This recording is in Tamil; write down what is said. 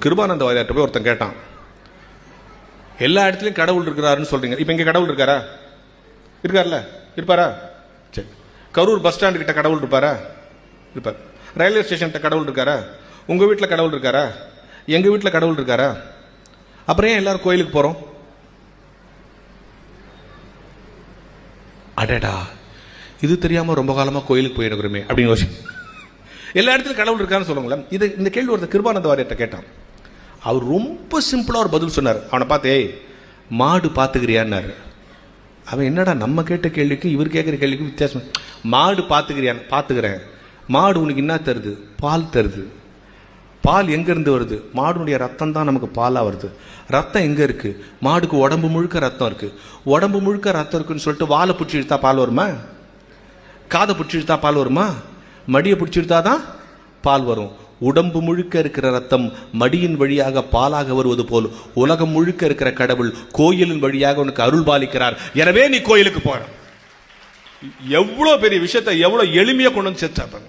கிருபானந்த வாரியார்ட்ட போய் ஒருத்தன் கேட்டான், எல்லா இடத்துலையும் கடவுள் இருக்கிறாருன்னு சொல்றீங்க, இப்போ இங்கே கடவுள் இருக்காரா? இருக்கார்ல? இருப்பாரா? சரி. கரூர் பஸ் ஸ்டாண்டு கிட்ட கடவுள் இருப்பாரா? இருப்பார். ரயில்வே ஸ்டேஷன் கிட்ட கடவுள் இருக்காரா? உங்கள் வீட்டில் கடவுள் இருக்காரா? எங்கள் வீட்டில் கடவுள் இருக்காரா? அப்புறம் ஏன் எல்லாரும் கோயிலுக்கு போகிறோம்? அடடா, இது தெரியாமல் ரொம்ப காலமாக கோயிலுக்கு போயிருக்கிறோமே அப்படின்னு யோசி. எல்லா இடத்துலையும் கடவுள் இருக்கான்னு சொல்லுங்களேன். இந்த கேள்வி ஒருத்தர் கிருபானந்த வாரியார்ட்ட கேட்டான். அவர் ரொம்ப சிம்பிளாக ஒரு பதில் சொன்னார். அவனை பார்த்து, ஏய் மாடு பார்த்துக்கிறியான்னாரு. அவன் என்னடா நம்ம கேட்ட கேள்விக்கு இவர் கேட்குற கேள்விக்கு வித்தியாசம். மாடு பார்த்துக்கிறியான்னு. பார்த்துக்கிறேன். மாடு உனக்கு என்ன தருது? பால் தருது. பால் எங்கேருந்து வருது? மாடுனுடைய ரத்தம் தான் நமக்கு பாலாக வருது. ரத்தம் எங்கே இருக்குது? மாடுக்கு உடம்பு முழுக்க ரத்தம் இருக்குது. உடம்பு முழுக்க ரத்தம் இருக்குன்னு சொல்லிட்டு வாழை பிடிச்சி இழுத்தா பால் வருமா? காதை பிடிச்சி இழுத்தா பால் வருமா? மடியை பிடிச்சி இழுத்தா தான் பால் வரும். உடம்பு முழுக்க இருக்கிற ரத்தம் மடியின் வழியாக பாலாக வருவது போல் உலகம் முழுக்க இருக்கிற கடவுள் கோயிலின் வழியாக உனக்கு அருள் பாலிக்கிறார். எனவே நீ கோயிலுக்கு போற. எவ்வளவு பெரிய விஷயத்தை எவ்வளவு எளிமையா கொண்டு வந்து சேர்த்தாங்க.